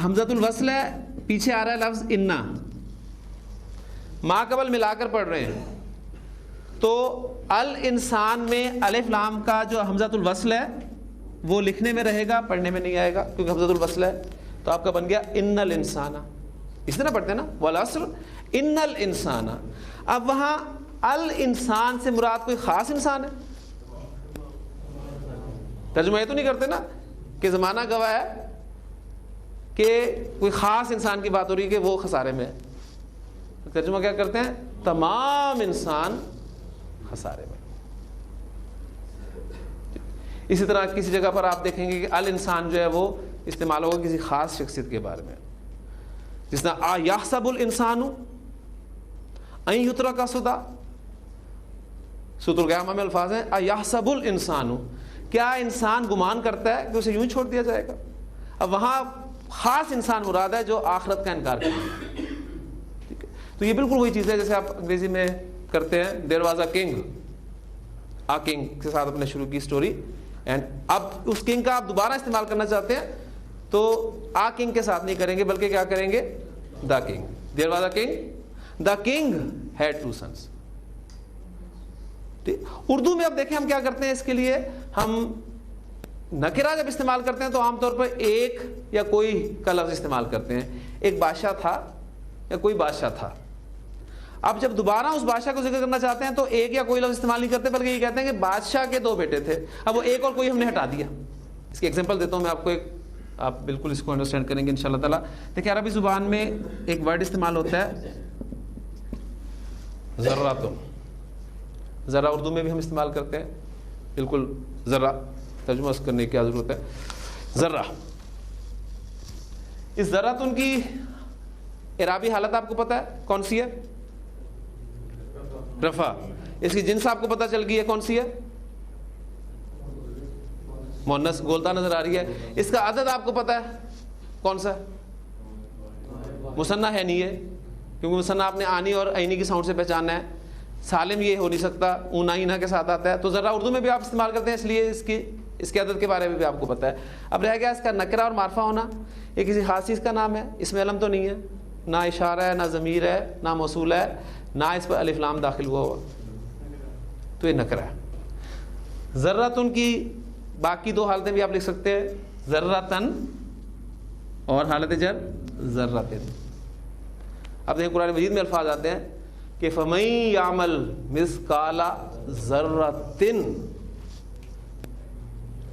حمزۃ الوصل ہے, پیچھے آ رہا ہے لفظ انا, ما قبل ملا کر پڑھ رہے ہیں, تو الانسان میں الف لام کا جو حمزۃ الوصل ہے وہ لکھنے میں رہے گا, پڑھنے میں نہیں آئے گا کیونکہ حمزۃ الوصل ہے. تو آپ کا بن گیا ان الانسان. اس طرح پڑھتے ہیں نا, والعصر ان الانسان. اب وہاں الانسان سے مراد کوئی خاص انسان ہے؟ ترجمہ یہ تو نہیں کرتے نا کہ زمانہ گواہ ہے کہ کوئی خاص انسان کی بات ہو رہی ہے کہ وہ خسارے میں ہے، ترجمہ کیا کرتے ہیں؟ تمام انسان خسارے میں۔ اسی طرح کسی جگہ پر آپ دیکھیں گے کہ الانسان جو ہے وہ استعمال ہوگا کسی خاص شخصیت کے بارے میں، جس طرح یحسب الانسان ان یترک سدی، سورۃ القیامہ میں الفاظ ہیں یحسب الانسان، کیا انسان گمان کرتا ہے کہ اسے یوں چھوڑ دیا جائے گا؟ اب وہاں خاص انسان مراد ہے جو آخرت کا انکار کرتا ہے، ٹھیک ہے؟ تو یہ بالکل وہی چیز ہے جیسے آپ انگریزی میں کرتے ہیں there was a king, a king کے ساتھ اپنے شروع کی سٹوری، اینڈ اب اس کنگ کا آپ دوبارہ استعمال کرنا چاہتے ہیں تو آ کنگ کے ساتھ نہیں کریں گے بلکہ کیا کریں گے؟ The king, there was a king, the king had two sons. Urdu میں اب دیکھیں ہم کیا کرتے ہیں، اس کے لیے ہم نکرہ جب استعمال کرتے ہیں تو عام طور پر ایک یا کوئی کا لفظ استعمال کرتے ہیں، ایک بادشاہ تھا یا کوئی بادشاہ تھا۔ اب جب دوبارہ اس بادشاہ کو ذکر کرنا چاہتے ہیں تو ایک یا کوئی لفظ استعمال نہیں کرتے بلکہ یہ کہتے ہیں کہ بادشاہ کے 2 بیٹے تھے، اب وہ ایک اور کوئی ہم نے ہٹا دیا۔ اس کی ایگزامپل دیتا ہوں میں آپ کو، ایک آپ بالکل اس کو انڈرسٹینڈ کریں گے انشاءاللہ تعالیٰ۔ دیکھیں عربی زبان میں ایک ورڈ استعمال ہوتا ہے ذراتن، ذرا اردو میں بھی ہم استعمال کرتے ہیں، بالکل ذرا ترجمہ کرنے کی کیا ضرورت ہے، ذرہ۔ اس ذراتن کی اعرابی حالت آپ کو پتہ ہے کون سی ہے؟ رفع۔ اس کی جنس آپ کو پتہ چل گئی ہے کون سی ہے؟ مؤنث گولتا نظر آ رہی ہے۔ اس کا عدد آپ کو پتہ ہے کون سا ہے؟ مثنیٰ ہے نہیں ہے، کیونکہ مثنیٰ آپ نے آنی اور عینی کی ساؤنڈ سے پہچاننا ہے، سالم یہ ہو نہیں سکتا، اونا اینا کے ساتھ آتا ہے، تو ذرا اردو میں بھی آپ استعمال کرتے ہیں، اس لیے اس کے عدد کے بارے میں بھی آپ کو پتہ ہے۔ اب رہ گیا اس کا نکرہ اور معرفہ ہونا، یہ کسی خاص چیز کا نام ہے، اس میں علم تو نہیں ہے، نہ اشارہ ہے، نہ ضمیر ہے، نہ موصول ہے، نہ اس پر الف لام داخل ہوا ہوا، تو یہ نکرہ ہے۔ ذراتن کی باقی 2 حالتیں بھی آپ لکھ سکتے ہیں، ذراتن اور حالت جر ذراتن۔ اب دیکھیں قرآن مجید میں الفاظ آتے ہیں کہ فَمَن يَعْمَلْ مِثْقَالَ ذَرَّةٍ،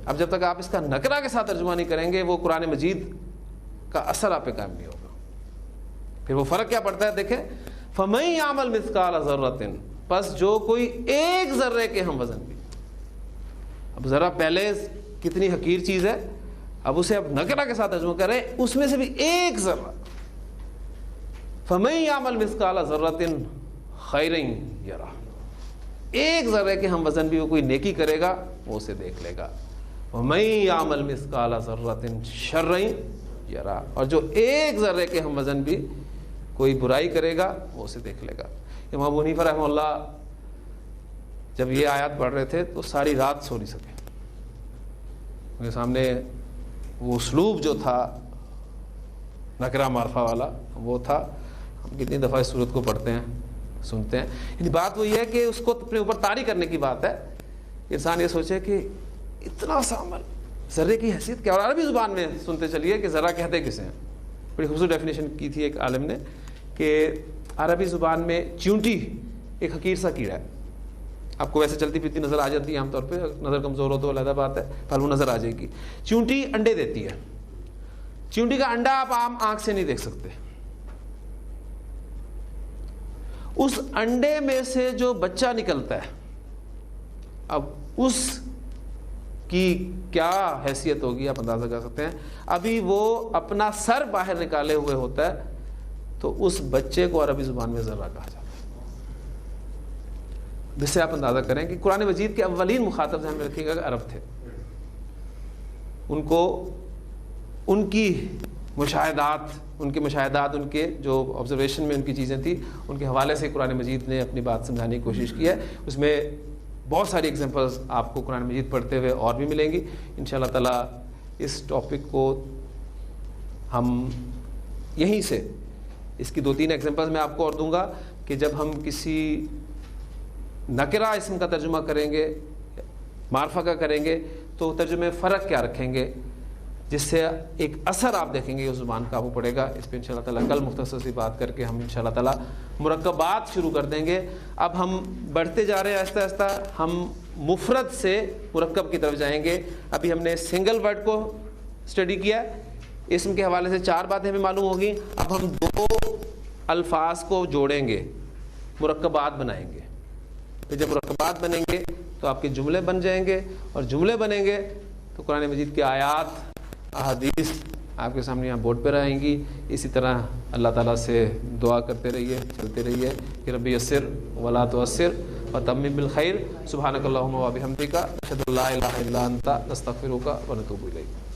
اب جب تک آپ اس کا نکرہ کے ساتھ ترجمہ نہیں کریں گے وہ قرآن مجید کا اثر آپ پہ قائم نہیں ہوگا۔ پھر وہ فرق کیا پڑتا ہے دیکھیں، فَمَن يَعْمَلْ مِثْقَالَ ذَرَّةٍ، پس جو کوئی ایک ذرے کے ہم وزن بھی، اب ذرا پہلے کتنی حقیر چیز ہے، اب اسے اب نکرہ کے ساتھ ترجمہ کریں، اس میں سے بھی ایک ذرہ، فَمَن يَعْمَلْ مِثْقَالَ ذَرَّةٍ خَيْرًا يَرَهُ، ایک ذرے کے ہم وزن بھی وہ کوئی نیکی کرے گا وہ اسے دیکھ لے گا، وَمَن يَعْمَلْ مِثْقَالَ ذَرَّةٍ شَرًّا يَرَهُ، اور جو ایک ذرے کے ہم وزن بھی کوئی برائی کرے گا وہ اسے دیکھ لے گا۔ امام ابو حنیفہ رحمہ اللہ جب یہ آیات پڑھ رہے تھے تو ساری رات سو نہیں سکے، ان کے سامنے وہ اسلوب جو تھا نکرہ معرفہ والا وہ تھا۔ ہم کتنی دفعہ اس صورت کو پڑھتے ہیں سنتے ہیں، یعنی بات وہی ہے کہ اس کو اپنے اوپر طاری کرنے کی بات ہے، انسان یہ سوچے کہ اتنا سا عمل، ذرے کی حیثیت کیا، اور عربی زبان میں سنتے چلیے کہ ذرا کہتے کسے ہیں۔ بڑی خوبصورت ڈیفینیشن کی تھی ایک عالم نے کہ عربی زبان میں چیونٹی ایک حقیر سا کیڑا ہے، آپ کو ویسے چلتی پھرتی نظر آ جاتی ہے عام طور پہ، نظر کمزور ہو تو علیحدہ بات ہے، پھل وہ نظر آ جائے گی۔ چیونٹی انڈے دیتی ہے، چیونٹی کا انڈا آپ عام آنکھ سے نہیں دیکھ سکتے، اس انڈے میں سے جو بچہ نکلتا ہے اب اس کی کیا حیثیت ہوگی آپ اندازہ کر سکتے ہیں۔ ابھی وہ اپنا سر باہر نکالے ہوئے ہوتا ہے تو اس بچے کو عربی زبان میں ذرہ کہا جاتا ہے، جس سے آپ اندازہ کریں کہ قرآن مجید کے اولین مخاطب ذہن میں رکھیے گا کہ عرب تھے، ان کو ان کی مشاہدات، ان کے جو آبزرویشن میں ان کی چیزیں تھیں، ان کے حوالے سے قرآن مجید نے اپنی بات سمجھانے کی کوشش کی ہے۔ اس میں بہت ساری ایگزامپلز آپ کو قرآن مجید پڑھتے ہوئے اور بھی ملیں گی انشاءاللہ تعالیٰ۔ اس ٹاپک کو ہم یہیں سے، اس کی 2-3 ایگزامپلز میں آپ کو اور دوں گا کہ جب ہم کسی نکرہ اسم کا ترجمہ کریں گے، معرفہ کا کریں گے، تو ترجمے فرق کیا رکھیں گے، جس سے ایک اثر آپ دیکھیں گے اس زبان کا وہ پڑے گا۔ اس پہ انشاءاللہ تعالیٰ کل مختصر سی بات کر کے ہم انشاءاللہ تعالیٰ مرکبات شروع کر دیں گے۔ اب ہم بڑھتے جا رہے ہیں آہستہ آہستہ، ہم مفرد سے مرکب کی طرف جائیں گے۔ ابھی ہم نے سنگل ورڈ کو اسٹڈی کیا ہے، اسم کے حوالے سے 4 باتیں ہمیں معلوم ہوگی. اب ہم 2 الفاظ کو جوڑیں گے، مرکبات بنائیں گے. پھر جب مرکبات بنیں گے تو آپ کے جملے بن جائیں گے، اور جملے بنیں گے تو قرآن مجید کی آیات، احادیث آپ کے سامنے یہاں بورڈ پہ رہیں گی. اسی طرح اللہ تعالیٰ سے دعا کرتے رہیے، چلتے رہیے کہ رب یسر ولا تعسر وتمم بالخیر. سبحانک اللہم و بحمدک، اشہد ان لا الہ الا انت، نستغفرک و نتوب الیک.